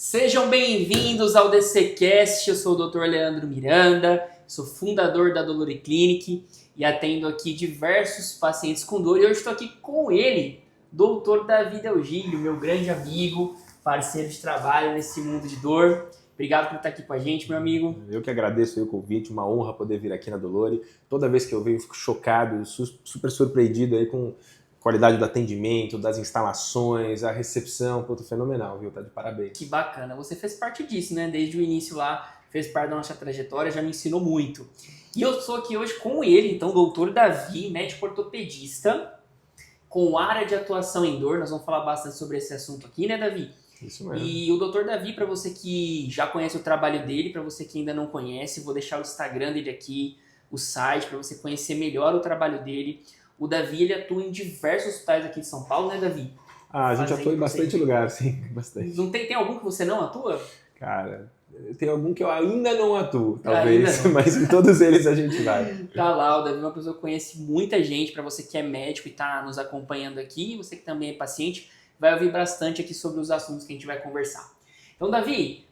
Sejam bem-vindos ao DCcast, eu sou o Dr. Leandro Miranda, sou fundador da Dolori Clinic e atendo aqui diversos pacientes com dor e hoje estou aqui com ele, Dr. Davi Delgílio, meu grande amigo, parceiro de trabalho nesse mundo de dor. Obrigado por estar aqui com a gente, meu amigo. Eu que agradeço o convite, uma honra poder vir aqui na Dolori. Toda vez que eu venho eu fico chocado, super surpreendido aí com a qualidade do atendimento, das instalações, a recepção, puto, fenomenal, viu? Tá de parabéns. Que bacana, você fez parte disso, né? Desde o início lá, fez parte da nossa trajetória, já me ensinou muito. E eu estou aqui hoje com ele, então, doutor Davi, médico ortopedista, com área de atuação em dor. Nós vamos falar bastante sobre esse assunto aqui, né, Davi? Isso mesmo. E o Dr. Davi, para você que já conhece o trabalho dele, para você que ainda não conhece, vou deixar o Instagram dele aqui, o site, para você conhecer melhor o trabalho dele. O Davi, ele atua em diversos hospitais aqui de São Paulo, né, Davi? A gente atua em bastante lugar, sim, bastante. Não tem algum que você não atua? Cara, tem algum que eu ainda não atuo, talvez, mas em todos eles a gente vai. Tá lá, o Davi é uma pessoa que conhece muita gente, para você que é médico e tá nos acompanhando aqui, você que também é paciente, vai ouvir bastante aqui sobre os assuntos que a gente vai conversar. Então, Davi,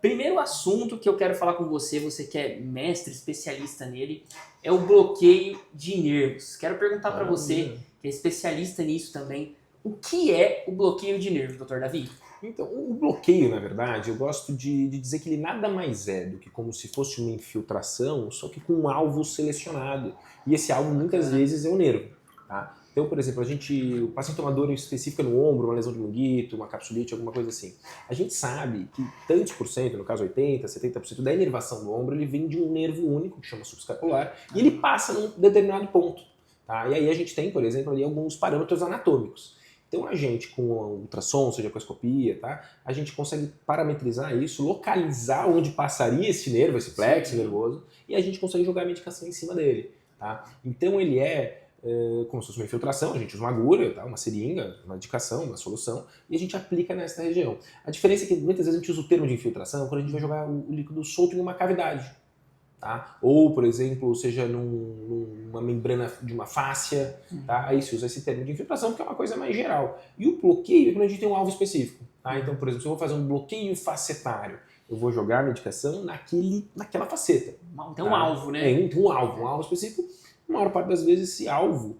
primeiro assunto que eu quero falar com você, você que é mestre, especialista nele, é o bloqueio de nervos. Quero perguntar para você, que é especialista nisso também, o que é o bloqueio de nervos, Dr. Davi? Então, o bloqueio, na verdade, eu gosto de dizer que ele nada mais é do que como se fosse uma infiltração, só que com um alvo selecionado. E esse alvo, muitas vezes, é o nervo, tá? Então, por exemplo, o paciente tem uma dor específica no ombro, uma lesão de manguito, uma capsulite, alguma coisa assim. A gente sabe que tantos por cento, no caso 80%, 70% da inervação do ombro, ele vem de um nervo único, que chama subescapular, e ele passa num determinado ponto. Tá? E aí a gente tem, por exemplo, ali alguns parâmetros anatômicos. Então a gente, com o ultrassom, seja com a escopia, tá? A gente consegue parametrizar isso, localizar onde passaria esse nervo, esse plexo nervoso, e a gente consegue jogar a medicação em cima dele. Tá? Então ele como se fosse uma infiltração, a gente usa uma agulha, tá? Uma seringa, uma medicação, uma solução, e a gente aplica nessa região. A diferença é que muitas vezes a gente usa o termo de infiltração quando a gente vai jogar o líquido solto em uma cavidade. Tá? Ou, por exemplo, seja numa membrana de uma fáscia, tá? Aí se usa esse termo de infiltração porque é uma coisa mais geral. E o bloqueio é quando a gente tem um alvo específico. Tá? Então, por exemplo, se eu vou fazer um bloqueio facetário, eu vou jogar a medicação naquela faceta. Tem um alvo, né? Tem um alvo específico. A maior parte das vezes esse alvo,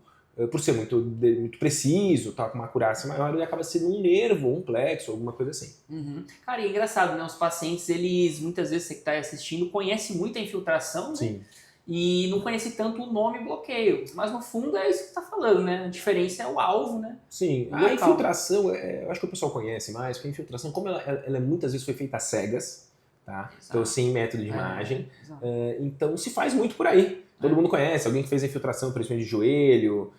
por ser muito preciso, tá, com uma acurácia maior, ele acaba sendo um nervo, um plexo, alguma coisa assim. Uhum. Cara, e é engraçado, né? Os pacientes, eles, muitas vezes, você que está assistindo, conhece muito a infiltração, né? Sim. E não conhece tanto o nome bloqueio. Mas no fundo é isso que você está falando, né? A diferença é o alvo, né? Sim, a infiltração, eu acho que o pessoal conhece mais, porque a infiltração, como ela muitas vezes foi feita às cegas, tá? Então sem método de imagem, então se faz muito por aí. Todo mundo conhece, alguém que fez a infiltração, principalmente de joelho,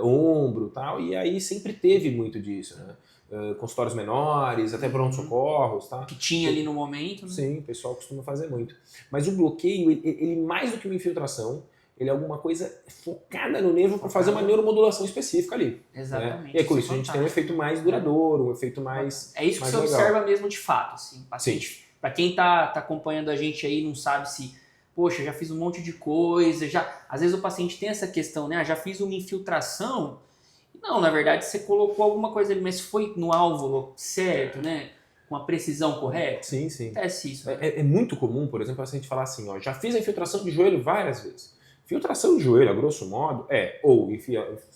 ombro e tal, e aí sempre teve muito disso, né? Consultórios menores, até pronto-socorros, tá? Que tinha ali no momento, né? Sim, o pessoal costuma fazer muito. Mas o bloqueio, ele mais do que uma infiltração, ele é alguma coisa focada no nervo para fazer uma neuromodulação específica ali. Exatamente. Né? E é com isso a gente tem um efeito mais duradouro, um efeito mais É isso que mais você legal. observa mesmo de fato, assim, paciente. Para quem tá acompanhando a gente aí, não sabe se, poxa, já fiz um monte de coisa, às vezes o paciente tem essa questão, né? Já fiz uma infiltração. Não, na verdade você colocou alguma coisa ali, mas foi no alvo certo, né? Com a precisão correta? Sim, sim. Acontece isso. Né? É muito comum, por exemplo, a paciente falar assim, ó, já fiz a infiltração de joelho várias vezes. Infiltração de joelho, a grosso modo, ou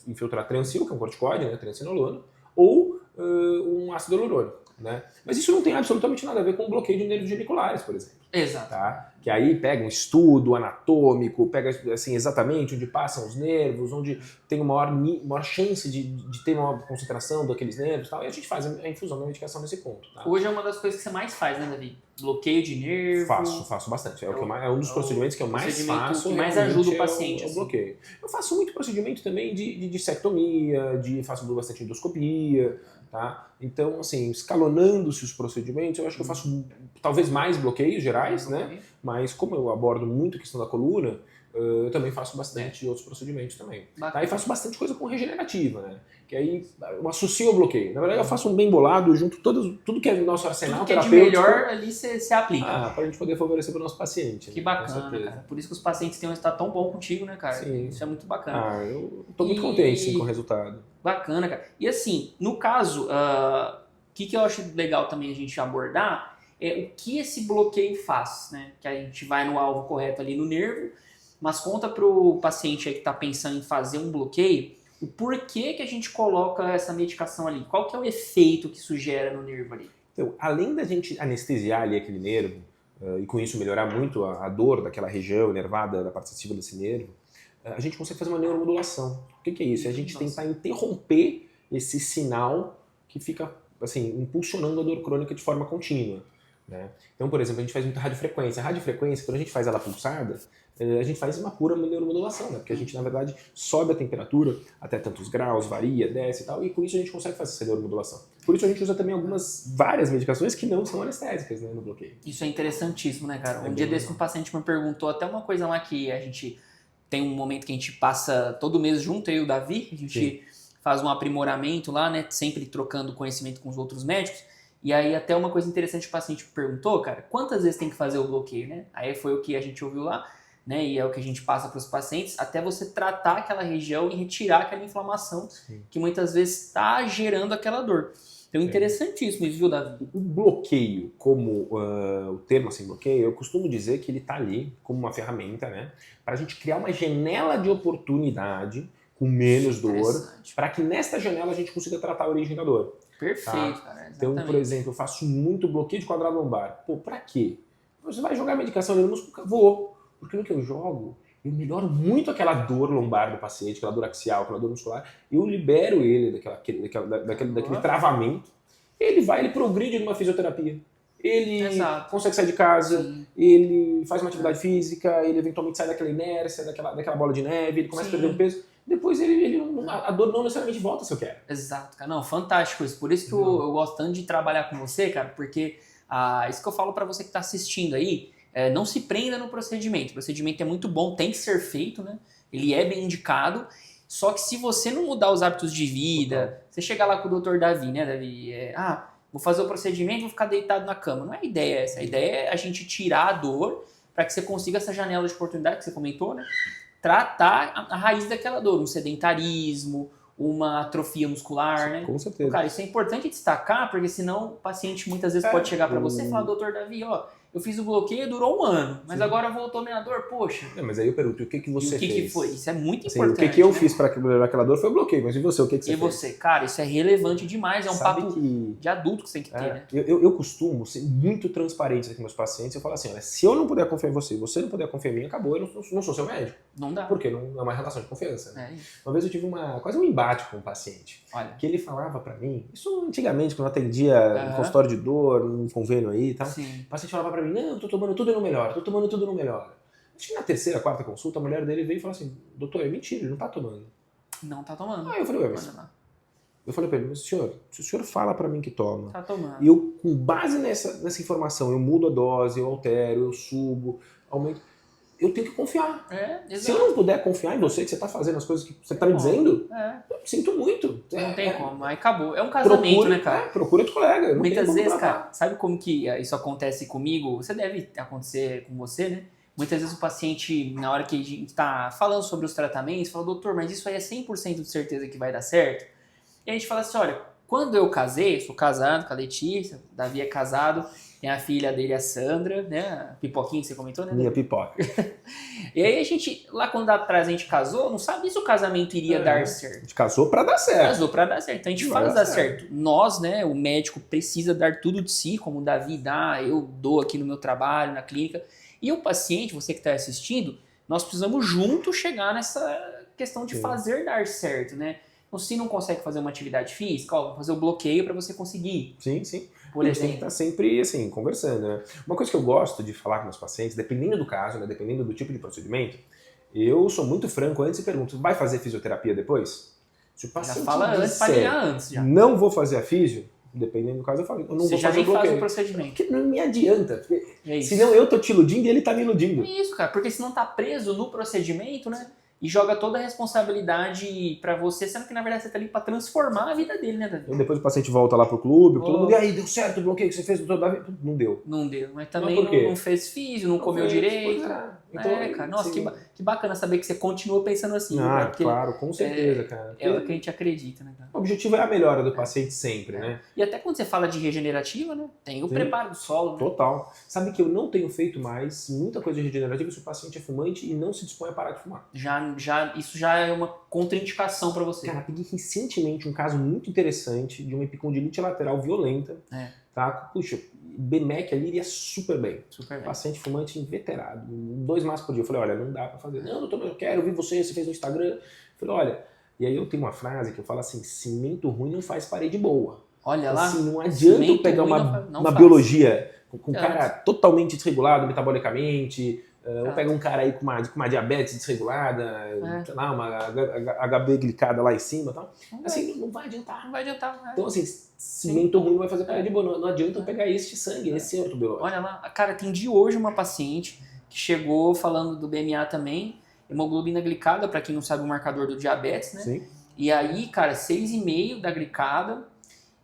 infiltrar triancil, que é um corticoide, né, triancinolona, ou um ácido hialurônico, né? Mas isso não tem absolutamente nada a ver com o bloqueio de nervos geniculares, por exemplo. Exato. Tá? Que aí pega um estudo anatômico, pega assim, exatamente onde passam os nervos, onde tem uma maior chance de ter uma concentração daqueles nervos e tal, e a gente faz a infusão da medicação nesse ponto. Tá? Hoje é uma das coisas que você mais faz, né, Davi? Bloqueio de nervo. Faço bastante. É um dos procedimentos que eu mais faço. Que mais ajuda o paciente. É o bloqueio. Eu faço muito procedimento também de dissectomia, faço bastante endoscopia, tá? Então, assim, escalonando-se os procedimentos, eu acho que eu faço talvez mais bloqueios gerais, né? Mas como eu abordo muito a questão da coluna, eu também faço bastante outros procedimentos também. Tá? E faço bastante coisa com regenerativa, né? Que aí eu associo ao bloqueio. Na verdade, eu faço um bem bolado, junto tudo que é do nosso arsenal terapêutico. Tudo que é de melhor ali você aplica. Pra gente poder favorecer para o nosso paciente. Que bacana, cara. Por isso que os pacientes têm um resultado tão bom contigo, né, cara? Sim. Isso é muito bacana. Eu tô muito contente sim, com o resultado. Bacana, cara. E assim, no caso, que eu acho legal também a gente abordar é o que esse bloqueio faz, né? Que a gente vai no alvo correto ali no nervo, mas conta para o paciente aí que está pensando em fazer um bloqueio, o porquê que a gente coloca essa medicação ali, qual que é o efeito que isso gera no nervo ali. Então, além da gente anestesiar ali aquele nervo, e com isso melhorar muito a dor daquela região inervada, da parte sensitiva desse nervo, a gente consegue fazer uma neuromodulação. O que é isso? É a gente tentar interromper esse sinal que fica assim, impulsionando a dor crônica de forma contínua. Né? Então, por exemplo, a gente faz muita radiofrequência. A radiofrequência, quando a gente faz ela pulsada, a gente faz uma pura neuromodulação, né? Porque a gente, na verdade, sobe a temperatura até tantos graus, varia, desce e tal, e com isso a gente consegue fazer essa neuromodulação. Por isso a gente usa também várias medicações que não são anestésicas, né, no bloqueio. Isso é interessantíssimo, né, cara? Um dia desse um paciente me perguntou até uma coisa lá que a gente tem um momento que a gente passa todo mês junto, eu e o Davi, a gente faz um aprimoramento lá, né, sempre trocando conhecimento com os outros médicos. E aí até uma coisa interessante, o paciente perguntou, cara, quantas vezes tem que fazer o bloqueio, né? Aí foi o que a gente ouviu lá, né? E é o que a gente passa para os pacientes, até você tratar aquela região e retirar aquela inflamação que muitas vezes está gerando aquela dor. Então, interessantíssimo isso, viu, Davi? O bloqueio, como o termo assim, bloqueio, eu costumo dizer que ele está ali como uma ferramenta, né? Para a gente criar uma janela de oportunidade com menos dor, para que nesta janela a gente consiga tratar a origem da dor. Perfeito, tá? cara. Exatamente. Então, por exemplo, eu faço muito bloqueio de quadrado lombar. Pô, pra quê? Você vai jogar medicação ali no músculo? Vou. Porque no que eu jogo, eu melhoro muito aquela dor lombar do paciente, aquela dor axial, aquela dor muscular. Eu libero ele daquele travamento. Ele progride numa fisioterapia. Ele consegue sair de casa, ele faz uma atividade física, ele eventualmente sai daquela inércia, daquela bola de neve, ele começa a perder um peso. Depois a dor não necessariamente volta se eu quero. Exato, cara. Não, fantástico isso. Por isso que eu gosto tanto de trabalhar com você, cara, porque isso que eu falo pra você que tá assistindo aí, não se prenda no procedimento. O procedimento é muito bom, tem que ser feito, né? Ele é bem indicado. Só que se você não mudar os hábitos de vida, você chegar lá com o Dr. Davi, né, Davi? Vou fazer o procedimento e vou ficar deitado na cama. Não é a ideia essa. A ideia é a gente tirar a dor para que você consiga essa janela de oportunidade que você comentou, né? Tratar a raiz daquela dor, um sedentarismo, uma atrofia muscular, né? Com certeza. Cara, isso é importante destacar, porque senão o paciente muitas vezes pode chegar para você e falar, doutor Davi, ó, eu fiz o bloqueio, durou 1 ano, mas agora voltou minha dor, poxa. Mas aí eu pergunto, o que você fez? O que foi? Isso é muito assim, importante. O que eu fiz para melhorar aquela dor foi o bloqueio, mas e você? O que você fez? E você? Cara, isso é relevante demais, é um papo de adulto que você tem que ter, né? Eu costumo ser muito transparente com meus pacientes, eu falo assim, olha, se eu não puder confiar em você, você não puder confiar em mim, acabou, eu não sou seu médico. Não dá. Porque não é uma relação de confiança. Né? Uma vez eu tive quase um embate com um paciente, que ele falava para mim, isso antigamente, quando eu atendia no consultório de dor, num convênio aí e tal, o paciente falava para mim, não, eu tô tomando tudo no melhor, tô tomando tudo no melhor. Acho que na 3ª, 4ª consulta, a mulher dele veio e falou assim, doutor, é mentira, ele não tá tomando. Não tá tomando. Aí eu falei, eu falei pra ele, mas senhor, se o senhor fala pra mim que toma, tá tomando. E eu, com base nessa informação, eu mudo a dose, eu altero, eu subo, aumento, eu tenho que confiar. Se eu não puder confiar em você, que você tá fazendo as coisas que você tá me dizendo, eu sinto muito. Não tem como, aí acabou. É um casamento, né, cara? Procura outro colega. Muitas vezes, cara, sabe como que isso acontece comigo? Você deve acontecer com você, né? Muitas vezes o paciente, na hora que a gente tá falando sobre os tratamentos, fala, doutor, mas isso aí é 100% de certeza que vai dar certo? E a gente fala assim, olha, quando eu casei, sou casado com a Letícia, o Davi é casado, tem a filha dele, a Sandra, né? A Pipoquinha que você comentou, né? Minha pipoca. E aí a gente, lá quando atrás a gente casou, não sabia se o casamento iria dar certo. A gente casou pra dar certo. Casou pra dar certo. Então a gente faz dar certo. Nós, né, o médico precisa dar tudo de si, como o Davi dá, eu dou aqui no meu trabalho, na clínica. E o paciente, você que está assistindo, nós precisamos juntos chegar nessa questão de fazer dar certo, né? Então, se não consegue fazer uma atividade física, vamos fazer o bloqueio para você conseguir. Sim. Por exemplo. Tem que estar sempre, assim, conversando, né? Uma coisa que eu gosto de falar com meus pacientes, dependendo do caso, né, dependendo do tipo de procedimento, eu sou muito franco antes e pergunto, vai fazer fisioterapia depois? Se o paciente já fala antes, para ligar antes. Já. Não vou fazer a fisio, dependendo do caso, eu falo, eu não vou fazer o bloqueio. Você já faz o procedimento. Porque não me adianta. Senão eu tô te iludindo e ele tá me iludindo. É isso, cara, porque se não tá preso no procedimento, né? e joga toda a responsabilidade pra você, sendo que na verdade você tá ali pra transformar a vida dele, né, Davi? Então, depois o paciente volta lá pro clube, todo mundo, e aí, deu certo o bloqueio que você fez, doutor Davi? Não deu. Não deu, mas Mas também por quê? não fez físio, não comeu fez, direito. pois é. Então, Cara, nossa, sim. que bacana saber que você continua pensando assim, né? Porque Claro, com certeza, cara. é o que a gente acredita, né, cara? O objetivo é a melhora do paciente sempre, né? E até quando você fala de regenerativa, né? Tem o Sim. preparo do solo, né? Total. Sabe que eu não tenho feito mais muita coisa regenerativa se o paciente é fumante e não se dispõe a parar de fumar. Isso já é uma contraindicação pra você. Cara, peguei recentemente um caso muito interessante de uma epicondilite lateral violenta. Tá? Puxa, BMEC ali iria super bem. Super bem. Paciente fumante inveterado, 2 maços por dia. Eu falei, olha, não dá pra fazer. Não, doutor, eu quero ouvir você fez no Instagram. Eu falei, olha, e aí eu tenho uma frase que eu falo assim, cimento ruim não faz parede boa. Olha lá. Assim, não adianta eu pegar uma faz. biologia com um cara totalmente desregulado metabolicamente, ou pega um cara aí com uma diabetes desregulada, sei lá, uma HB glicada lá em cima e tal. Assim, não vai adiantar. Não vai adiantar. Então, assim, cimento ruim não vai fazer parede boa. Não adianta eu pegar este sangue, esse ortobiológico. Olha lá, cara, atendi hoje uma paciente que chegou falando do BMA também, hemoglobina glicada, pra quem não sabe, o marcador do diabetes, né? Sim. E aí, cara, 6,5 da glicada,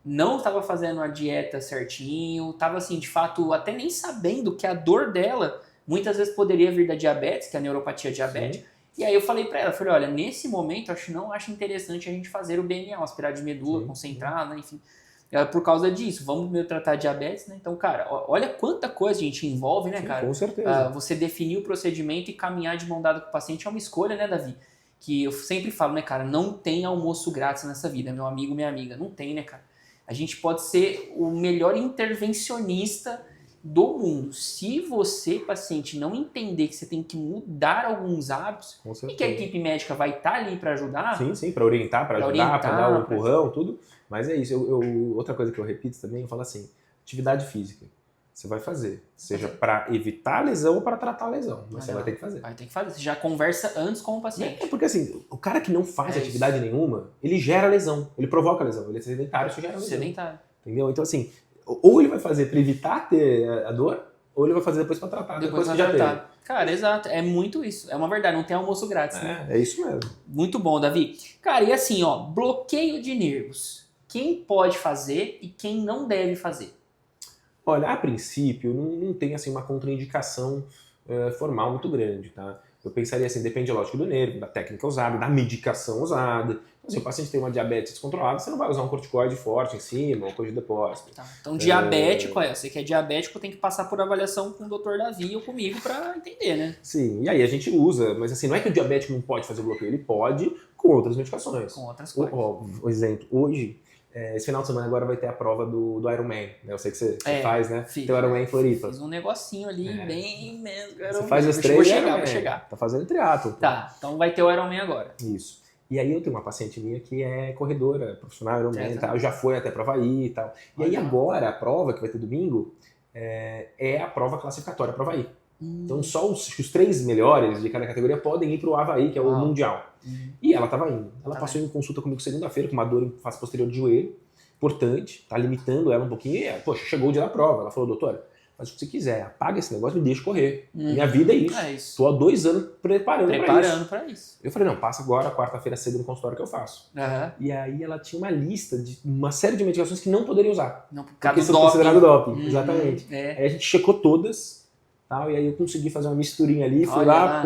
não estava fazendo a dieta certinho, estava assim, de fato, até nem sabendo que a dor dela muitas vezes poderia vir da diabetes, que é a neuropatia diabética. Sim. E aí eu falei pra ela, falei, olha, nesse momento não acho interessante a gente fazer o BMA, um aspirado de medula, concentrado, né, enfim. Por causa disso, vamos primeiro tratar a diabetes, né? Então, cara, olha quanta coisa a gente envolve, né, cara? Com certeza. Você definir o procedimento e caminhar de mão dada com o paciente é uma escolha, né, Davi? Que eu sempre falo, né, cara, não tem almoço grátis nessa vida, meu amigo, minha amiga, não tem, né, cara? A gente pode ser o melhor intervencionista do mundo. Se você, paciente, não entender que você tem que mudar alguns hábitos e que a equipe médica vai estar ali para ajudar... Sim, para orientar, para ajudar, para dar um empurrão, tudo. Mas é isso. Outra coisa que eu repito também, eu falo assim, atividade física. Você vai fazer, seja para evitar a lesão ou para tratar a lesão, mas você vai ter que fazer. Vai ter que fazer, você já conversa antes com o paciente. Porque assim, o cara que não faz atividade nenhuma, ele gera lesão, ele provoca lesão, ele é sedentário, isso gera lesão. Sedentário. Entendeu? Então assim, ou ele vai fazer para evitar ter a dor, ou ele vai fazer depois para tratar, depois que já teve. Cara, exato, é muito isso, é uma verdade, não tem almoço grátis. Né? É isso mesmo. Muito bom, Davi. Cara, e assim, ó, bloqueio de nervos, quem pode fazer e quem não deve fazer? Olha, a princípio, não tem assim, uma contraindicação formal muito grande, tá? Eu pensaria assim, depende, lógico, do nervo, da técnica usada, da medicação usada. Então, se o paciente tem uma diabetes descontrolada, você não vai usar um corticoide forte em cima, ou coisa de depósito. Tá. Então, diabético, você que é diabético tem que passar por avaliação com o Dr. Davi ou comigo para entender, né? Sim, e aí a gente usa, mas assim, não é que o diabético não pode fazer bloqueio, ele pode com outras medicações. Com outras coisas. Por exemplo, hoje... esse final de semana agora vai ter a prova do Ironman, né? Eu sei que você faz, né? Tem o Ironman em Floripa. Fiz um negocinho ali, bem mesmo. Você faz os 3 vou chegar. Tá fazendo triatlo. Tá, então vai ter o Ironman agora. Isso. E aí eu tenho uma paciente minha que é corredora, profissional Ironman e tal, já foi até pra Havaí e tal. E aí agora a prova que vai ter domingo é a prova classificatória pra Havaí. Então só os 3 melhores de cada categoria podem ir pro Havaí, que é o Mundial. E ela tava indo. Ela passou em consulta comigo segunda-feira com uma dor em face posterior de joelho, importante, tá limitando ela um pouquinho. E, poxa, chegou o dia da prova. Ela falou, doutora, faz o que você quiser, apaga esse negócio e me deixa correr. Minha vida é isso. É isso. Tô há 2 anos preparando pra isso. Eu falei, não, passa agora, quarta-feira cedo no consultório que eu faço. E aí ela tinha uma lista de uma série de medicações que não poderia usar. Não, porque isso é considerado doping. Exatamente. Aí a gente checou todas, tal, e aí eu consegui fazer uma misturinha ali, fui lá,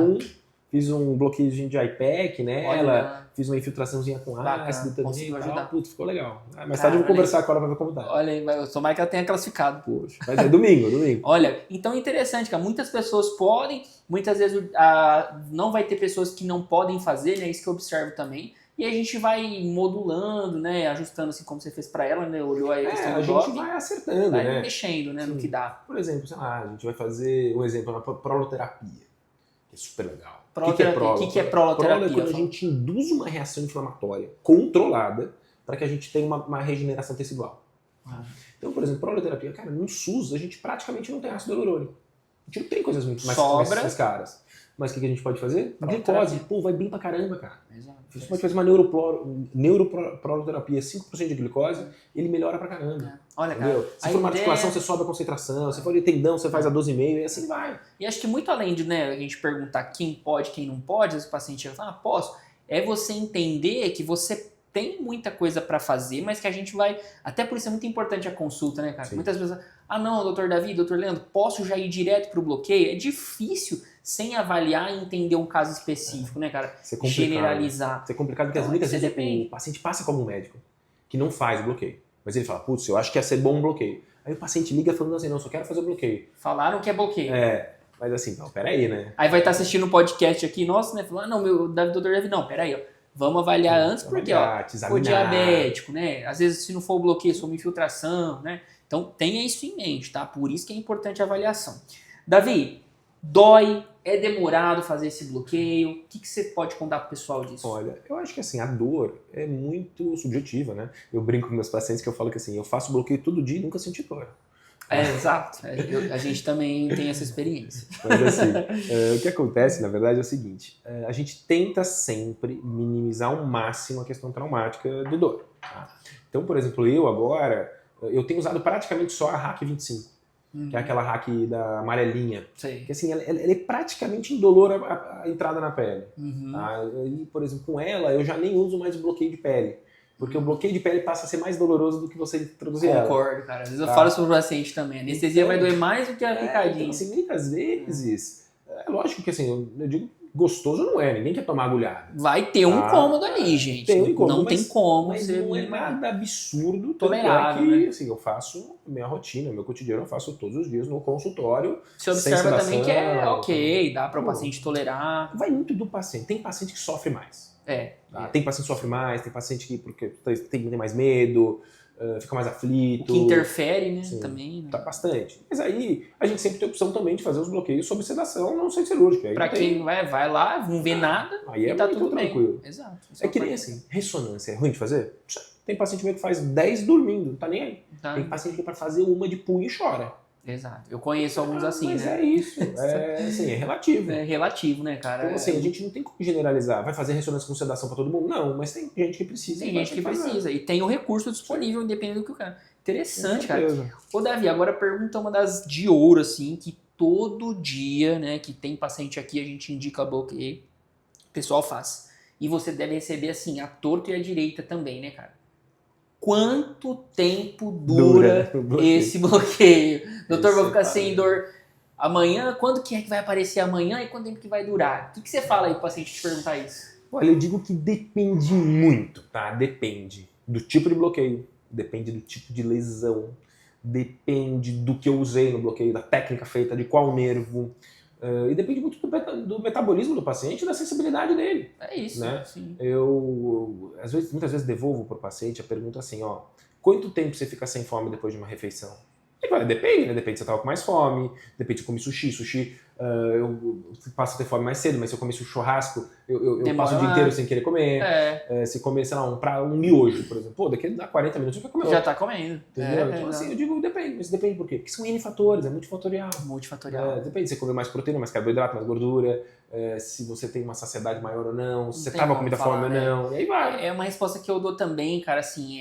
fiz um bloqueiozinho de IPEC nela, fiz uma infiltraçãozinha com ácido também e tal. Putz, ficou legal. Mais tarde eu vou conversar com ela pra ver como tá. Olha aí, eu tomara que ela tenha classificado. Poxa, mas é domingo. Olha, então é interessante, cara. Muitas pessoas podem, muitas vezes não vai ter pessoas que não podem fazer, né? Isso que eu observo também. E a gente vai modulando, né? Ajustando assim como você fez pra ela, né? Olhou aí a questão do doping, vai acertando, vai né? mexendo, né? No que dá. Por exemplo, sei lá, a gente vai fazer um exemplo na proloterapia, que é super legal. O que é proloterapia? Prolo é quando a gente induz uma reação inflamatória controlada para que a gente tenha uma regeneração tecidual. Então, por exemplo, proloterapia, cara, no SUS a gente praticamente não tem ácido hialurônico. A gente não tem coisas muito Sobra. mais caras. Mas o que a gente pode fazer? Proloterapia. Glicose. Pô, vai bem pra caramba, cara. Exato. Você pode fazer uma neuroproloterapia, 5% de glicose, ele melhora pra caramba. Olha, cara. Entendeu? Se for uma articulação, você sobe a concentração. Se for de tendão, você faz a 12,5 e assim vai. E acho que muito além de, né, a gente perguntar quem pode, quem não pode, às vezes o paciente vai falar, posso. É você entender que você tem muita coisa pra fazer, mas que a gente vai... Até por isso é muito importante a consulta, né, cara? Sim. Muitas vezes, não, doutor Davi, doutor Leandro, posso já ir direto pro bloqueio? É difícil sem avaliar e entender um caso específico, né, cara? Isso é complicado. Generalizar. Isso é complicado porque Então, muitas você vezes depende. o paciente passa como um médico que não faz o bloqueio. Mas ele fala, putz, eu acho que ia ser bom um bloqueio. Aí o paciente liga falando assim, não, só quero fazer o bloqueio. Falaram que é bloqueio. Mas assim, não, peraí, né? Aí vai estar assistindo um podcast aqui, nossa, né? Falando, não, meu doutor Davi, não, peraí, ó. Vamos avaliar antes, porque, ó, for diabético, né? Às vezes, se não for o bloqueio, for uma infiltração, né? Então, tenha isso em mente, tá? Por isso que é importante a avaliação. Davi, dói, é demorado fazer esse bloqueio? O que você pode contar pro pessoal disso? Olha, eu acho que assim, a dor é muito subjetiva, né? Eu brinco com meus pacientes que eu falo que assim, eu faço bloqueio todo dia e nunca senti dor. Exato. A gente também tem essa experiência. Mas assim, o que acontece, na verdade, é o seguinte. A gente tenta sempre minimizar ao máximo a questão traumática de dor. Tá? Então, por exemplo, eu tenho usado praticamente só a RAC 25, que é aquela RAC da amarelinha. Sei. Que assim, ela é praticamente indolor a entrada na pele. Tá? E, por exemplo, com ela, eu já nem uso mais o bloqueio de pele. Porque o bloqueio de pele passa a ser mais doloroso do que você introduzir ela. Concordo, cara. Às vezes eu falo sobre o paciente também. A anestesia vai doer mais do que a picadinha. Então, assim, muitas vezes, é lógico que assim, eu digo, gostoso não é, ninguém quer tomar agulhada. Vai ter um incômodo ali, gente. Tem um incômodo, não tem como. Mas não é nada absurdo. Tolerável, que, né? assim, eu faço minha rotina, meu cotidiano, eu faço todos os dias no consultório. Você observa sem também que é sedação, ok, dá para o paciente tolerar. Vai muito do paciente. Tem paciente que sofre mais. Tá? Tem paciente que sofre mais, tem paciente que porque tem mais medo, fica mais aflito. O que interfere, né? Sim, também. Né? Tá bastante. Mas aí a gente sempre tem a opção também de fazer os bloqueios sob sedação não ser cirúrgica. Pra quem vai lá, não vê nada, aí e tá muito tudo tranquilo. bem. Exato. É que nem assim, ressonância é ruim de fazer? Tem paciente meu que faz 10 dormindo, não tá nem aí. Tá. Tem paciente que pra fazer uma de punho e chora. Exato. Eu conheço alguns assim, mas né? É isso. É relativo. É relativo, né, cara? Então, assim, a gente não tem como generalizar. Vai fazer ressonância com sedação pra todo mundo? Não, mas tem gente que precisa. Tem gente que precisa. E tem o recurso disponível, independente do que o cara. Interessante, cara. Certeza. Ô, Davi, agora pergunta uma das de ouro, assim, que todo dia, né, que tem paciente aqui, a gente indica bloqueio, o pessoal faz. E você deve receber, assim, a torta e a direita também, né, cara? Quanto tempo dura esse bloqueio? Doutor, vou ficar sem dor amanhã? Quando que é que vai aparecer amanhã e quanto tempo que vai durar? O que você fala aí pro paciente te perguntar isso? Olha, eu digo que depende muito, tá? Depende do tipo de bloqueio, depende do tipo de lesão, depende do que eu usei no bloqueio, da técnica feita, de qual nervo, e depende muito do metabolismo do paciente e da sensibilidade dele. É isso, né? Sim. Eu muitas vezes devolvo para o paciente a pergunta assim, ó, quanto tempo você fica sem fome depois de uma refeição? E, depende, né? Depende se eu tava com mais fome, depende se eu comi sushi, eu passo a ter fome mais cedo, mas se eu comer churrasco, eu passo o dia inteiro sem querer comer. Se comer, sei lá, um miojo, por exemplo, daqui a 40 minutos eu já comer. Já tá comendo. Entendeu? Então, assim, eu digo, depende, mas depende por quê? Porque são N fatores, é multifatorial. Depende se você comer mais proteína, mais carboidrato, mais gordura, se você tem uma saciedade maior ou não, se você tava com muita fome ou não, e aí vai. É uma resposta que eu dou também, cara, assim,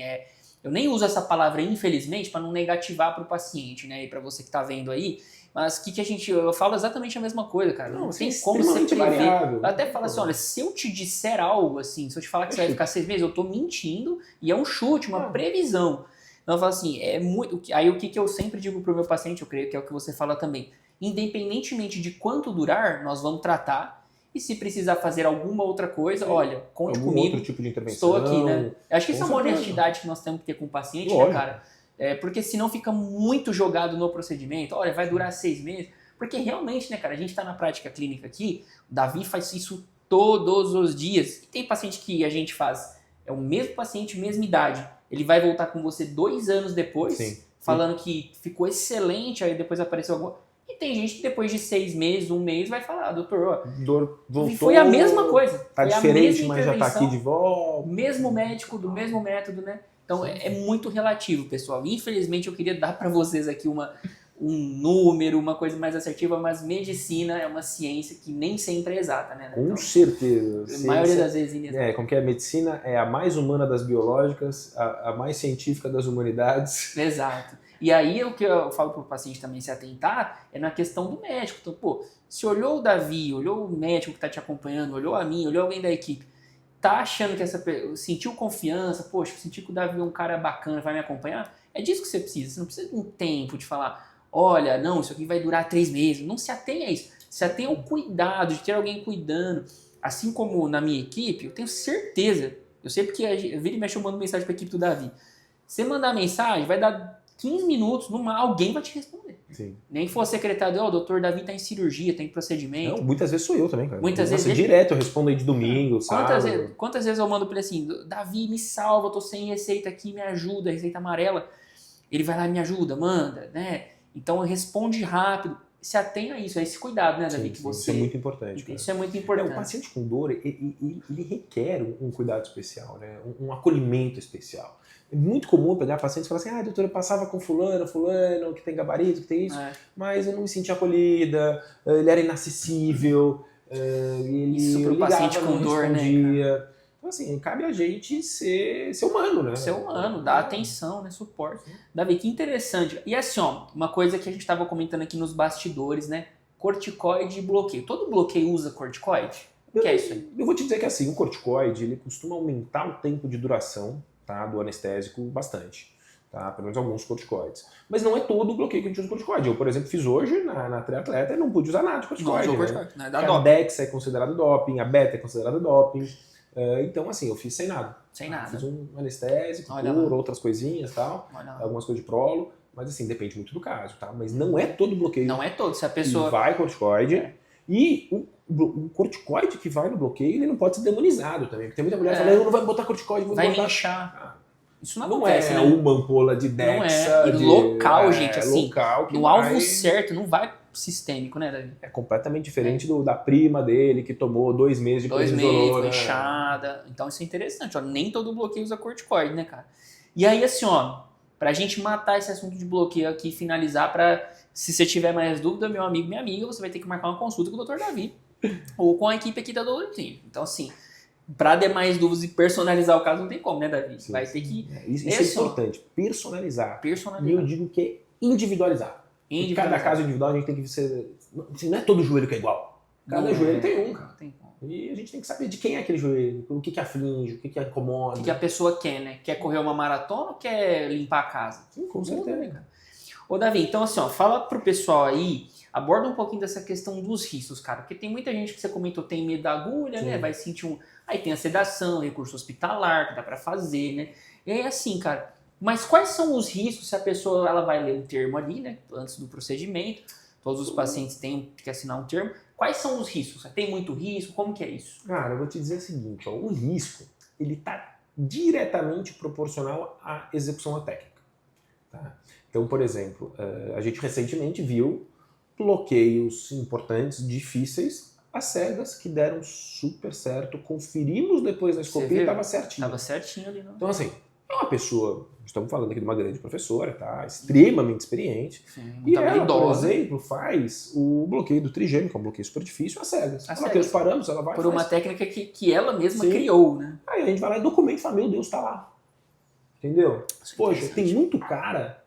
eu nem uso essa palavra, infelizmente, para não negativar para o paciente, né? E para você que tá vendo aí. Mas eu falo exatamente a mesma coisa, cara. Não tem como você prever. Eu até falo assim, olha, se eu te disser algo assim, se eu te falar que você vai ficar 6 meses, eu tô mentindo e é um chute, uma previsão. Então eu falo assim, é muito. Aí o que eu sempre digo pro meu paciente, eu creio que é o que você fala também. Independentemente de quanto durar, nós vamos tratar. E se precisar fazer alguma outra coisa, olha, conte comigo. Outro tipo de intervenção. Estou aqui, né? Eu acho que isso é uma honestidade que nós temos que ter com o paciente, né, cara? Porque senão fica muito jogado no procedimento. Olha, vai durar 6 meses. Porque realmente, né, cara, a gente tá na prática clínica aqui, o Davi faz isso todos os dias. E tem paciente que a gente faz, é o mesmo paciente, mesma idade. Ele vai voltar com você 2 anos depois, falando que ficou excelente, aí depois apareceu alguma... E tem gente que depois de 6 meses, 1 mês, vai falar, doutor, ó, dor voltou, foi a mesma coisa. Tá diferente, mas já tá aqui de volta. Mesmo médico, do mesmo método, né? Então é muito relativo, pessoal. Infelizmente eu queria dar para vocês aqui um número, uma coisa mais assertiva, mas medicina é uma ciência que nem sempre é exata, né? Com certeza. A maioria das vezes inexata. Como que é? A medicina é a mais humana das biológicas, a mais científica das humanidades. Exato. E aí o que eu falo para o paciente também se atentar é na questão do médico. Então, pô, se olhou o Davi, olhou o médico que está te acompanhando, olhou a mim, olhou alguém da equipe, tá achando que sentiu confiança, poxa, senti que o Davi é um cara bacana, vai me acompanhar, é disso que você precisa. Você não precisa de um tempo de falar, olha, não, isso aqui vai durar 3 meses. Não se atenha a isso. Se atenha ao cuidado, de ter alguém cuidando. Assim como na minha equipe, eu tenho certeza, eu sei porque eu vira e mexe eu mando mensagem para a equipe do Davi. Você mandar mensagem, vai dar 15 minutos, alguém vai te responder. Sim. Nem for secretário, o doutor Davi está em cirurgia, tem procedimento. Não, muitas vezes sou eu também, cara. Muitas vezes direto eu respondo aí de domingo, Quantas vezes eu mando para ele assim, Davi, me salva, eu tô sem receita aqui, me ajuda, receita amarela. Ele vai lá e me ajuda, manda, né? Então responde rápido. Se atenha a isso, a esse cuidado, né, Davi? Sim, que você... Isso é muito importante. Isso é muito importante. O paciente com dor, ele requer um cuidado especial, né? Um acolhimento especial. É muito comum pegar pacientes e falar assim, doutora, eu passava com fulano, que tem gabarito, que tem isso, mas eu não me sentia acolhida, ele era inacessível, isso pro paciente com dor, né? Cara? Então, assim, cabe a gente ser humano, né? Ser humano, dar atenção, né? Suporte. Davi, que interessante. E assim, ó, uma coisa que a gente estava comentando aqui nos bastidores, né? Corticoide e bloqueio. Todo bloqueio usa corticoide? O que é isso aí? Eu vou te dizer que assim, o corticoide, ele costuma aumentar o tempo de duração, tá, do anestésico bastante. Tá? Pelo menos alguns corticoides. Mas não é todo o bloqueio que a gente usa corticoide. Eu, por exemplo, fiz hoje na triatleta e não pude usar nada de corticoide. Não usou né? corticoide, né? A Dex é considerado doping, a Beta é considerado doping. Então, assim, eu fiz sem nada. Sem nada. Fiz um anestésico, puro, outras coisinhas e tal, algumas coisas de prolo, mas assim, depende muito do caso, tá? Mas não é todo bloqueio. Não é todo, se a pessoa... vai corticoide, e o corticoide que vai no bloqueio, ele não pode ser demonizado também, porque tem muita mulher que fala, eu não vou botar corticoide, vou vai botar... me inchar. Isso não Não acontece, é né? uma ampola de Dexa. E local, gente, assim, local no alvo certo, não vai sistêmico, né, Davi? É completamente diferente da prima dele, que tomou 2 meses de prednisolona. Inchada. Então isso é interessante, ó. Nem todo bloqueio usa corticoide, né, cara? E aí, assim, ó, pra gente matar esse assunto de bloqueio aqui e finalizar, se você tiver mais dúvida, meu amigo, minha amiga, você vai ter que marcar uma consulta com o Dr. Davi ou com a equipe aqui da Dolor Clínica. Então, assim, para demais dúvidas e personalizar o caso, não tem como, né, Davi? Sim, vai ter que... Isso é importante, personalizar. E eu digo que é individualizar. Em cada caso individual a gente tem que ser... Não é todo joelho que é igual. Cada joelho tem um, cara. E a gente tem que saber de quem é aquele joelho, o que aflige, o que incomoda. O que a pessoa quer, né? Quer correr uma maratona ou quer limpar a casa? Sim, com certeza. Ô, Davi, então assim, ó, fala pro pessoal aí, aborda um pouquinho dessa questão dos riscos, cara. Porque tem muita gente que você comentou tem medo da agulha, né? Vai sentir um... Aí tem a sedação, recurso hospitalar, que dá pra fazer, né? E aí assim, cara... Mas quais são os riscos se a pessoa ela vai ler um termo ali, né? Antes do procedimento, todos os pacientes têm que assinar um termo. Quais são os riscos? Tem muito risco? Como que é isso? Cara, eu vou te dizer o seguinte, ó, o risco, ele está diretamente proporcional à execução da técnica. Tá? Então, por exemplo, a gente recentemente viu bloqueios importantes, difíceis, às cegas, que deram super certo. Conferimos depois na escopia e estava certinho. Estava certinho ali, não? Então, assim, é uma pessoa, estamos falando aqui de uma grande professora, tá? Extremamente experiente. Sim, e ela, por exemplo, faz o bloqueio do trigêmeo, que é um bloqueio super difícil, às cegas. Ela tem os parâmetros, ela vai... Por uma técnica que ela mesma criou, né? Aí a gente vai lá e documenta e fala, meu Deus, tá lá. Entendeu? Poxa, tem muito cara...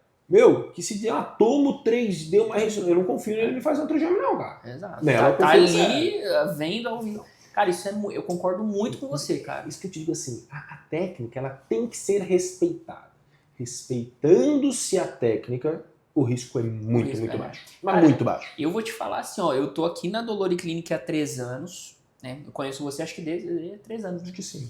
que se tomo 3, deu uma ressonância, eu não confio nele, ele faz um trigêmeo não, cara. Exato. Tá ali, vendo ao vivo. Cara, isso eu concordo muito com você, cara. Isso que eu te digo assim, a técnica, ela tem que ser respeitada. Respeitando-se a técnica, o risco é muito baixo. Mas cara, muito baixo. Eu vou te falar assim, ó, eu tô aqui na Dolor Clínica há 3 anos, né? Eu conheço você, acho que desde 3 anos. Acho que sim.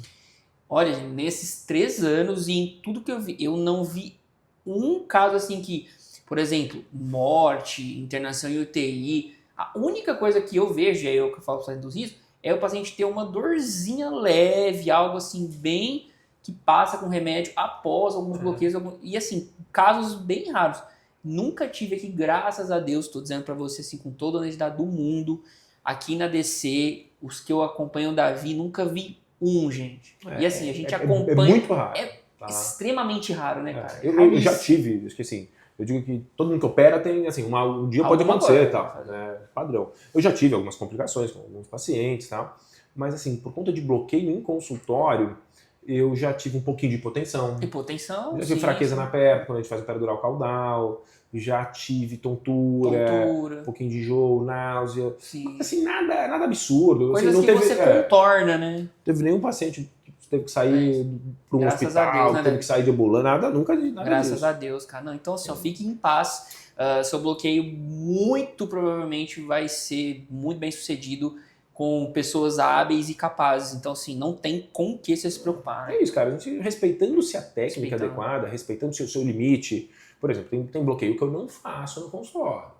Olha, nesses 3 anos e em tudo que eu vi, eu não vi um caso assim que, por exemplo, morte, internação em UTI. A única coisa que eu vejo, é eu que falo dos riscos, é o paciente ter uma dorzinha leve, algo assim bem que passa com remédio após alguns bloqueios. E assim, casos bem raros. Nunca tive aqui, graças a Deus, estou dizendo para você assim, com toda a honestidade do mundo, aqui na DC, os que eu acompanho o Davi, nunca vi um, gente. E assim, a gente acompanha... É muito raro. É extremamente raro, né, cara? Eu já tive, acho que assim, Eu digo que todo mundo que opera tem, assim, um dia pode Alguma acontecer coisa. e tal, né? Padrão. Eu já tive algumas complicações com alguns pacientes e tal, mas assim, por conta de bloqueio em consultório, eu já tive um pouquinho de hipotensão, Hipotensão, já tive sim, fraqueza sim. na perna quando a gente faz o peridural caudal, já tive tontura, um pouquinho de enjoo, náusea, Sim. mas assim, nada absurdo. Assim, Coisas não que teve, você contorna, né? teve nenhum paciente que teve que É isso. sair para um Graças a Deus, hospital, né, teve Davi? que sair de ambulância, nada Graças disso. a Deus, cara. Não, então, assim, ó, fique em paz. Seu bloqueio muito provavelmente vai ser muito bem sucedido com pessoas hábeis e capazes. Então, assim, não tem com que você se preocupar, né? É isso, cara. A gente respeitando-se a técnica Respeitando. adequada, respeitando-se o seu limite. Por exemplo, tem bloqueio que eu não faço no consultório.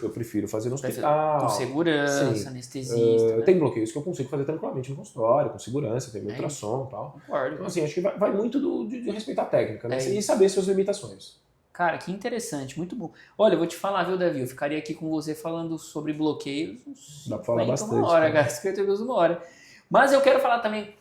Eu prefiro fazer no hospital. Com segurança, Sim. anestesista, né? Tem bloqueios que eu consigo fazer tranquilamente no consultório, com segurança, tem meu ultrassom e tal. Concordo. Então, assim, acho que vai muito de respeitar a técnica, né? É E isso. saber suas limitações. Cara, que interessante, muito bom. Olha, eu vou te falar, viu, Davi? Eu ficaria aqui com você falando sobre bloqueios uns Dá pra falar 50 bastante, uma hora, cara. cara. 50 minutos, uma hora. Mas eu quero falar também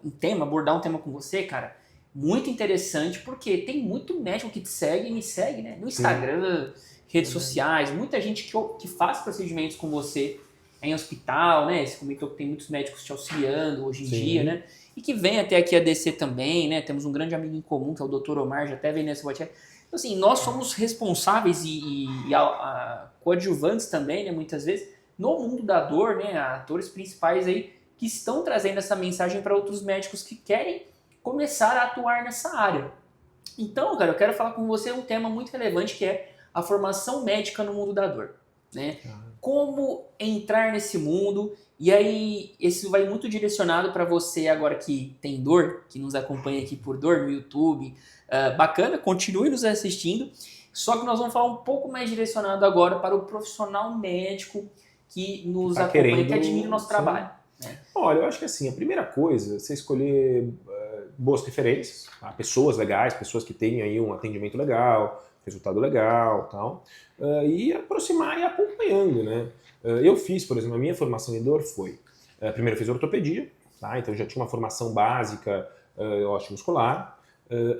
um tema, abordar um tema com você, cara, muito interessante, porque tem muito médico que te segue e me segue, né? No Instagram, redes sociais, muita gente que faz procedimentos com você em hospital, né? Você comentou que tem muitos médicos te auxiliando hoje em dia, né? E que vem até aqui a DC também, né? Temos um grande amigo em comum, que é o Dr. Omar, já até vem nesse podcast. Então, assim, nós somos responsáveis e coadjuvantes também, né? Muitas vezes, no mundo da dor, né? Atores principais aí que estão trazendo essa mensagem para outros médicos que querem começar a atuar nessa área. Então, cara, eu quero falar com você um tema muito relevante que é a formação médica no mundo da dor, né? Como entrar nesse mundo, e aí isso vai muito direcionado para você agora que tem dor, que nos acompanha aqui por dor no YouTube. Bacana, continue nos assistindo, só que nós vamos falar um pouco mais direcionado agora para o profissional médico que nos acompanha, que admira o nosso trabalho. Né? Olha, eu acho que assim, a primeira coisa é você escolher boas referências, tá? Pessoas legais, pessoas que tenham aí um atendimento legal, resultado legal, tal, e aproximar e ir acompanhando, né? Eu fiz, por exemplo, a minha formação em dor foi, primeiro eu fiz ortopedia, tá? Então eu já tinha uma formação básica osteomuscular.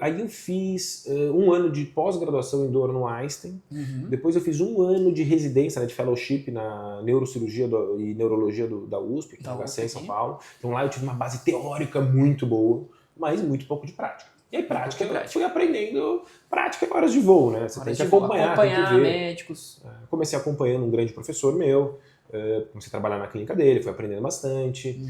Aí eu fiz um ano de pós-graduação em dor no Einstein. Depois eu fiz um ano de residência, né, de fellowship na neurocirurgia e neurologia da USP, aqui no HC, em São Paulo. Então lá eu tive uma base teórica muito boa, mas muito pouco de prática. E aí prática, eu fui aprendendo prática em horas de voo, né? Você tem que acompanhar, tem que ver. Médicos. Comecei acompanhando um grande professor meu, comecei a trabalhar na clínica dele, fui aprendendo bastante.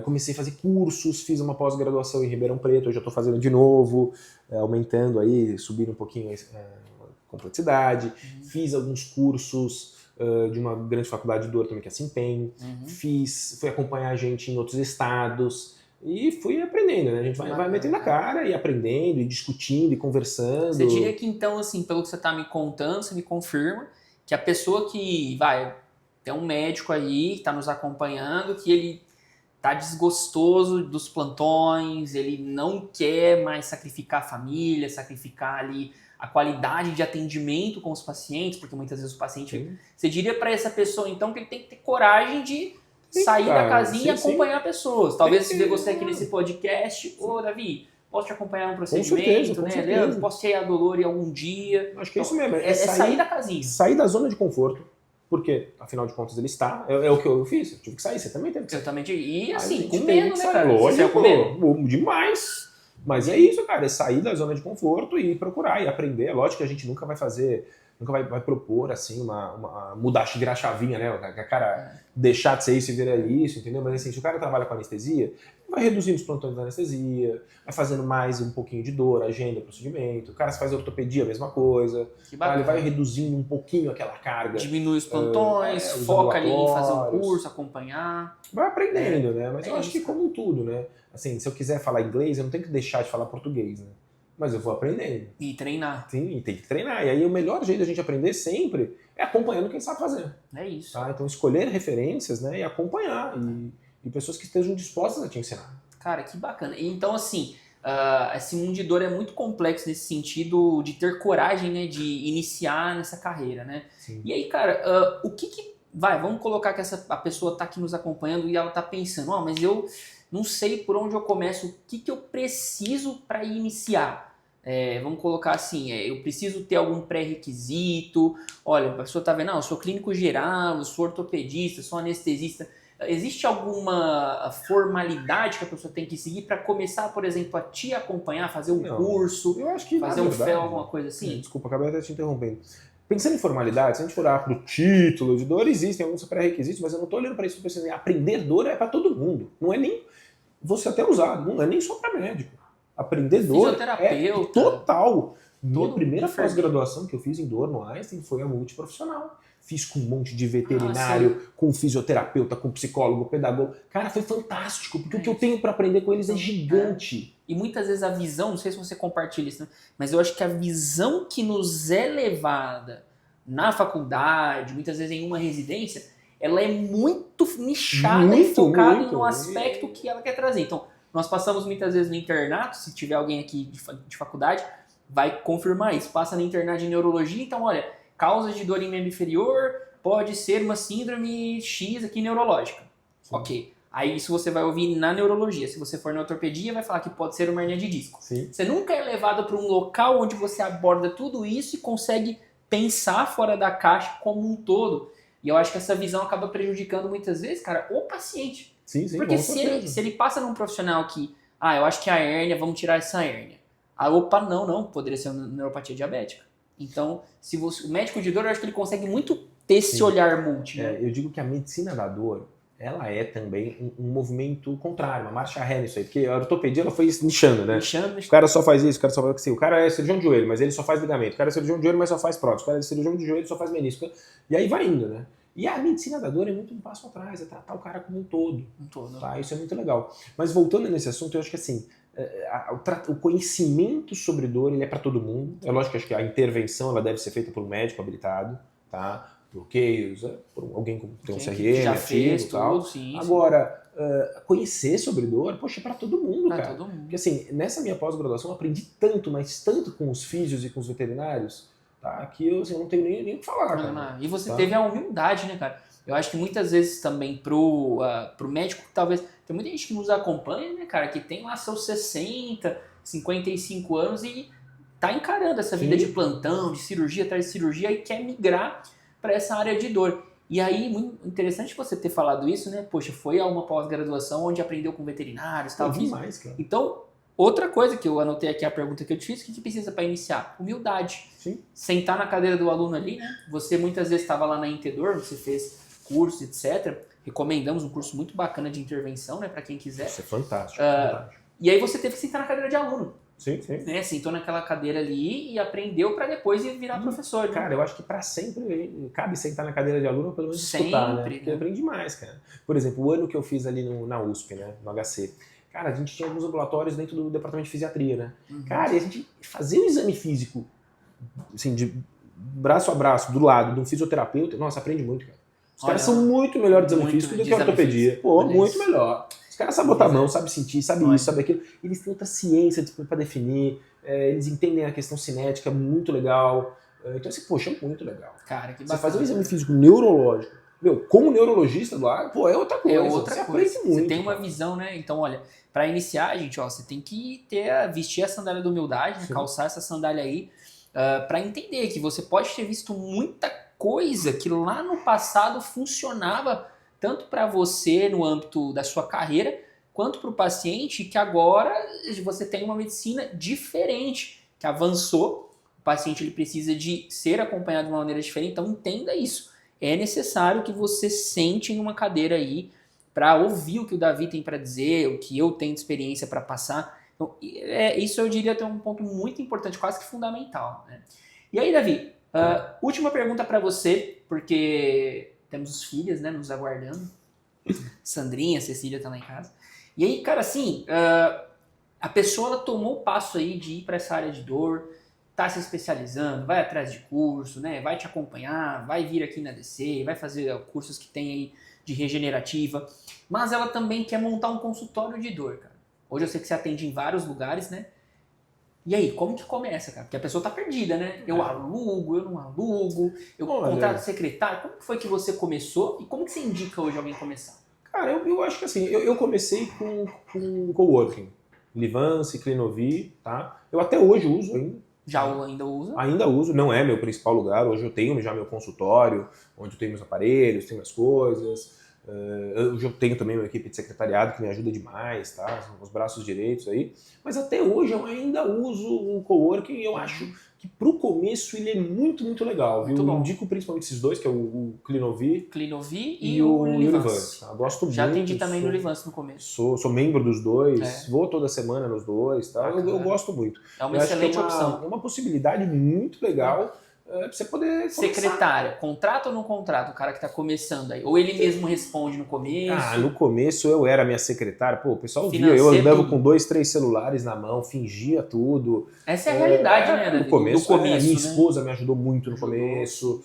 Comecei a fazer cursos, fiz uma pós-graduação em Ribeirão Preto, hoje eu estou fazendo de novo, aumentando aí, subindo um pouquinho a complexidade. Fiz alguns cursos de uma grande faculdade de dor também, que é a Simpen. Fui acompanhar a gente em outros estados. E fui aprendendo, né? A gente vai metendo a cara e aprendendo, e discutindo, e conversando. Você diria que então, assim, pelo que você está me contando, você me confirma que a pessoa que tem um médico aí que está nos acompanhando, que ele tá desgostoso dos plantões, ele não quer mais sacrificar a família, sacrificar ali a qualidade de atendimento com os pacientes, porque muitas vezes o paciente... Você diria para essa pessoa, então, que ele tem que ter coragem de sair da casinha e acompanhar pessoas. Talvez se ver você aqui nesse podcast, Davi, posso te acompanhar no procedimento, com certeza. Posso te ir a dolor em algum dia. Acho que é isso mesmo. É sair da casinha. Sair da zona de conforto, porque, afinal de contas, ele está. É o que eu fiz. Eu tive que sair, você também teve que sair. Eu também tive. E assim, com medo, né, cara? Lógico, demais. Mas é isso, cara. É sair da zona de conforto e procurar e aprender. É lógico que a gente nunca vai fazer... Nunca vai propor, assim, virar a chavinha, né? O cara deixar de ser isso e virar isso, entendeu? Mas assim, se o cara trabalha com anestesia, vai reduzindo os plantões da anestesia, vai fazendo mais um pouquinho de dor, agenda, procedimento. O cara se faz ortopedia, a mesma coisa. Ele vai reduzindo um pouquinho aquela carga. Diminui os plantões, foca ali em fazer um curso, acompanhar. Vai aprendendo, né? Mas eu acho que como tudo, né? Assim, se eu quiser falar inglês, eu não tenho que deixar de falar português, né? Mas eu vou aprendendo. E treinar. Sim, e tem que treinar. E aí o melhor jeito da gente aprender sempre é acompanhando quem sabe fazer. É isso. Tá? Então escolher referências, né, e acompanhar. E pessoas que estejam dispostas a te ensinar. Cara, que bacana. Então, assim, esse mundo de dor é muito complexo nesse sentido de ter coragem, né, de iniciar nessa carreira, né? Sim. E aí, cara, o que... vamos colocar que a pessoa tá aqui nos acompanhando e ela tá pensando, mas eu não sei por onde eu começo, o que eu preciso para iniciar. vamos colocar assim, eu preciso ter algum pré-requisito, olha, a pessoa está vendo, eu sou clínico geral, eu sou ortopedista, sou anestesista. Existe alguma formalidade que a pessoa tem que seguir para começar, por exemplo, a te acompanhar, fazer um curso, eu acho que, fazer na um verdade, FEL, alguma coisa assim? Desculpa, acabei até te interrompendo. Pensando em formalidade, se a gente for olhar para o título de dor, existem alguns pré-requisitos, mas eu não estou olhando para isso pensando em aprender dor é para todo mundo. Não é nem você até usar, não é nem só para médico. Aprender dor é total. Minha primeira pós-graduação que eu fiz em dor no Einstein foi a multiprofissional. Fiz com um monte de veterinário, com fisioterapeuta, com psicólogo, pedagogo. Cara, foi fantástico, porque o que eu tenho para aprender com eles é gigante. E muitas vezes a visão, não sei se você compartilha isso, né? Mas eu acho que a visão que nos é levada na faculdade, muitas vezes em uma residência, ela é muito nichada e focada no aspecto que ela quer trazer. Então, nós passamos muitas vezes no internato, se tiver alguém aqui de faculdade, vai confirmar isso. Passa no internato de neurologia, então olha, causas de dor em membro inferior pode ser uma síndrome X aqui neurológica. Sim. Ok. Aí isso você vai ouvir na neurologia. Se você for na ortopedia, vai falar que pode ser uma hernia de disco. Sim. Você nunca é levado para um local onde você aborda tudo isso e consegue pensar fora da caixa como um todo. E eu acho que essa visão acaba prejudicando muitas vezes, cara, o paciente. Sim, porque se ele passa num profissional que, eu acho que a hérnia, vamos tirar essa hérnia. Não, poderia ser uma neuropatia diabética. Então, o médico de dor, eu acho que ele consegue muito ter esse olhar multi. Né? Eu digo que a medicina da dor, ela é também um movimento contrário, uma marcha ré nisso aí, porque a ortopedia ela foi nichando, né? O cara só faz isso, o cara só faz assim, o cara é cirurgião de joelho, mas ele só faz ligamento, o cara é cirurgião de joelho, mas só faz prótese, o cara é cirurgião de joelho, só faz menisco, e aí vai indo, né? E a medicina da dor é muito um passo atrás, é tratar o cara como um todo. Tá? Isso é muito legal. Mas voltando nesse assunto, eu acho que assim, o conhecimento sobre dor ele é para todo mundo. É lógico que acho que a intervenção ela deve ser feita por um médico habilitado, tá? Bloqueios, por alguém que tem um CRM, já fez tal. Tudo, sim, Agora, conhecer sobre dor, poxa, é para todo mundo, cara. Todo mundo. Porque assim, nessa minha pós-graduação eu aprendi tanto, mas tanto com os físios e com os veterinários, tá? Que eu assim, não tenho nem o que falar, cara. E você teve a humildade, né, cara? Eu acho que muitas vezes também pro médico, talvez, tem muita gente que nos acompanha, né, cara, que tem lá seus 60, 55 anos e tá encarando essa vida de plantão, de cirurgia atrás de cirurgia e quer migrar para essa área de dor. E aí, muito interessante você ter falado isso, né? Poxa, foi a uma pós-graduação onde aprendeu com veterinários e tal. Demais, cara. Então, outra coisa que eu anotei aqui, a pergunta que eu te fiz, o que precisa para iniciar? Humildade. Sim. Sentar na cadeira do aluno ali, né? Você muitas vezes estava lá na Intedor, você fez curso, etc. Recomendamos um curso muito bacana de intervenção, né? Para quem quiser. Isso é fantástico. E aí você teve que sentar na cadeira de aluno. Sim. Né? Sentou naquela cadeira ali e aprendeu para depois ir virar professor. Né? Cara, eu acho que para sempre cabe sentar na cadeira de aluno ou pelo menos escutar, né? Porque eu aprendi demais, cara. Por exemplo, o ano que eu fiz ali na USP, né? No HC. Cara, a gente tinha alguns ambulatórios dentro do departamento de fisiatria, né? Cara, e a gente fazia o exame físico, assim, de braço a braço, do lado de um fisioterapeuta. Nossa, aprende muito, cara. Os caras são muito melhor de exame físico do que a ortopedia. Pô, muito melhor. Os caras sabem botar a mão, sabem sentir, sabem isso, sabem aquilo. Eles têm outra ciência para definir, eles entendem a questão cinética, muito legal. Então, assim, poxa, é muito legal. Cara, que bacana. Você fazer um exame físico neurológico, como neurologista lá, pô, é outra coisa. É outra coisa. Aprende muito. Você tem uma visão, né? Então, olha, para iniciar, gente, você tem que vestir a sandália da humildade, né? Calçar essa sandália aí, para entender que você pode ter visto muita coisa que lá no passado funcionava tanto para você no âmbito da sua carreira, quanto para o paciente, que agora você tem uma medicina diferente, que avançou. O paciente ele precisa de ser acompanhado de uma maneira diferente, então entenda isso. É necessário que você sente em uma cadeira aí para ouvir o que o Davi tem para dizer, o que eu tenho de experiência para passar. Então, isso eu diria ter um ponto muito importante, quase que fundamental. Né? E aí, Davi, última pergunta para você, porque temos os filhos, né, nos aguardando. Sandrinha, Cecília tá lá em casa. E aí, cara, assim, a pessoa ela tomou o passo aí de ir para essa área de dor, tá se especializando, vai atrás de curso, né, vai te acompanhar, vai vir aqui na DC, vai fazer cursos que tem aí de regenerativa, mas ela também quer montar um consultório de dor, cara. Hoje eu sei que você atende em vários lugares, né? E aí, como que começa, cara? Porque a pessoa tá perdida, né? Eu alugo, eu não alugo, eu contrato secretário. Como que foi que você começou e como que você indica hoje alguém começar? Cara, eu acho que assim, eu comecei com coworking, Livance, Clinovi, tá? Eu até hoje uso ainda. Ainda usa? Ainda uso, não é meu principal lugar. Hoje eu tenho já meu consultório, onde eu tenho meus aparelhos, tenho minhas coisas. Hoje eu tenho também uma equipe de secretariado que me ajuda demais, tá? São os braços direitos aí. Mas até hoje eu ainda uso o coworking e eu acho que pro começo ele é muito, muito legal, viu? Muito bom. Eu indico principalmente esses dois, que é o Clinovi e o Livance. Tá? Gosto Já muito. atendi também no Livance no começo. Sou membro dos dois, vou toda semana nos dois, tá? Eu gosto muito. É uma excelente opção. É uma possibilidade muito legal pra você poder começar. Secretária, contrata ou não contrata o cara que tá começando aí? Ou ele mesmo responde no começo? No começo eu era minha secretária, pô, o pessoal via, eu andava com 2, 3 celulares na mão, fingia tudo. Essa é a realidade, né, Davi? No começo, do começo, minha né? esposa me ajudou muito no começo,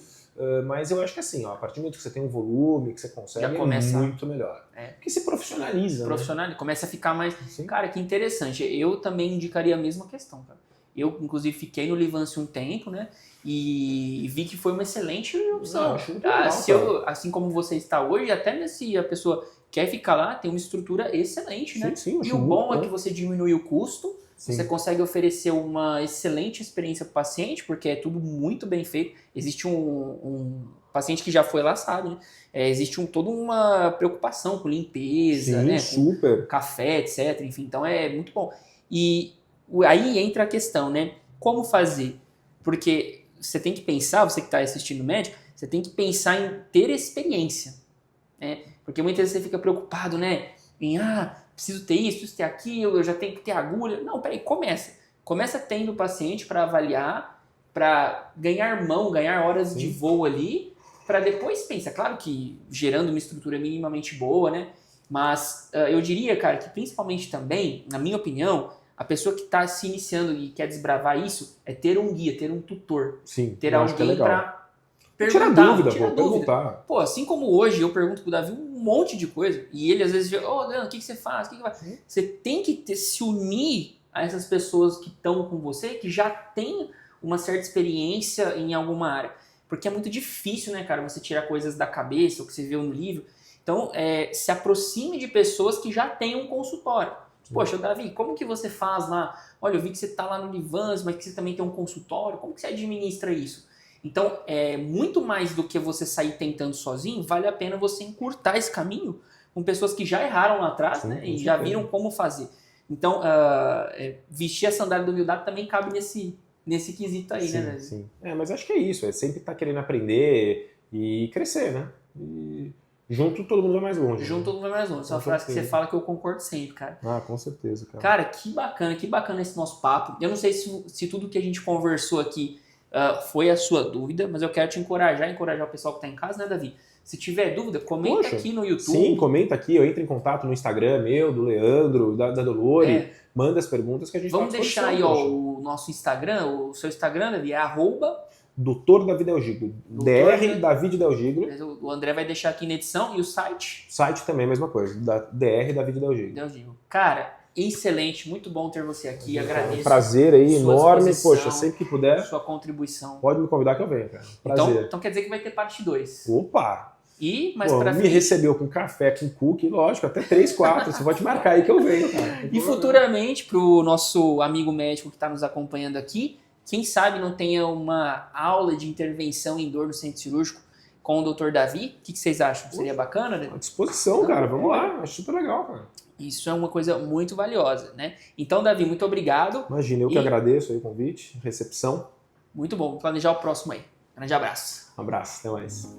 mas eu acho que assim, ó, a partir do momento que você tem um volume, que você consegue, já começa muito melhor. Porque se profissionaliza. Profissionaliza, né? Começa a ficar mais... Sim. Cara, que interessante. Eu também indicaria a mesma questão, cara. Eu, inclusive, fiquei no Livance um tempo, né? E vi que foi uma excelente opção. Acho muito legal, assim como você está hoje, até se a pessoa quer ficar lá, tem uma estrutura excelente, né? Sim, e o bom é que você diminui o custo, você consegue oferecer uma excelente experiência para o paciente, porque é tudo muito bem feito. Existe um paciente que já foi lá, sabe, né? Existe toda uma preocupação com limpeza, né? Super. Com café, etc. Enfim, então é muito bom. E aí entra a questão, né? Como fazer? Porque você tem que pensar, você que está assistindo o médico, você tem que pensar em ter experiência, né? Porque muitas vezes você fica preocupado, né? Em, preciso ter isso, preciso ter aquilo, eu já tenho que ter agulha. Não, peraí, começa. Começa tendo o paciente para avaliar, para ganhar horas de voo ali, para depois pensar. Claro que gerando uma estrutura minimamente boa, né? Mas eu diria, cara, que principalmente também, na minha opinião, a pessoa que está se iniciando e quer desbravar isso é ter um guia, ter um tutor. Sim, ter alguém para perguntar. Tirar dúvida. Perguntar. Pô, assim como hoje eu pergunto pro Davi um monte de coisa e ele às vezes diz, Leandro, o que você faz? O que faz? Você tem que se unir a essas pessoas que estão com você, que já têm uma certa experiência em alguma área. Porque é muito difícil, né, cara, você tirar coisas da cabeça, ou que você viu no livro. Então, se aproxime de pessoas que já têm um consultório. Poxa, Davi, como que você faz lá? Olha, eu vi que você está lá no Livance, mas que você também tem um consultório. Como que você administra isso? Então, muito mais do que você sair tentando sozinho, vale a pena você encurtar esse caminho com pessoas que já erraram lá atrás, né? E já viram como fazer. Então, vestir a sandália da humildade também cabe nesse quesito aí, né? Sim. Mas acho que é isso. É sempre estar querendo aprender e crescer, né? E junto todo mundo vai mais longe. Junto todo mundo vai mais longe. Essa é uma frase que você fala que eu concordo sempre, cara. Com certeza, cara. Cara, que bacana esse nosso papo. Eu não sei se tudo que a gente conversou aqui foi a sua dúvida, mas eu quero te encorajar o pessoal que está em casa, né, Davi? Se tiver dúvida, comenta aqui no YouTube. Sim, comenta aqui, eu entro em contato no Instagram meu, do Leandro, da Dolore, manda as perguntas que a gente Vamos deixar aí o nosso Instagram, o seu Instagram, Davi, é Doutor Davi Del Giglio, Dr. Davi Del Giglio. O André vai deixar aqui na edição. E o site? Site também, a mesma coisa, Dr. Davi Del Giglio. Cara, excelente, muito bom ter você aqui, agradeço. É um prazer aí, enorme, poxa, sempre que puder. Sua contribuição. Pode me convidar que eu venho, cara. Prazer. Então quer dizer que vai ter parte 2. Opa! E mais pra frente. Me recebeu com café, com cookie, lógico, até 3, 4. Você pode marcar aí que eu venho, cara. E futuramente, pro nosso amigo médico que está nos acompanhando aqui, quem sabe não tenha uma aula de intervenção em dor no centro cirúrgico com o Dr. Davi? O que vocês acham? Seria bacana, né? À disposição, cara. Vamos lá. Acho super legal, cara. Isso é uma coisa muito valiosa, né? Então, Davi, muito obrigado. Imagina, eu que agradeço aí o convite, recepção. Muito bom. Vou planejar o próximo aí. Grande abraço. Um abraço, até mais.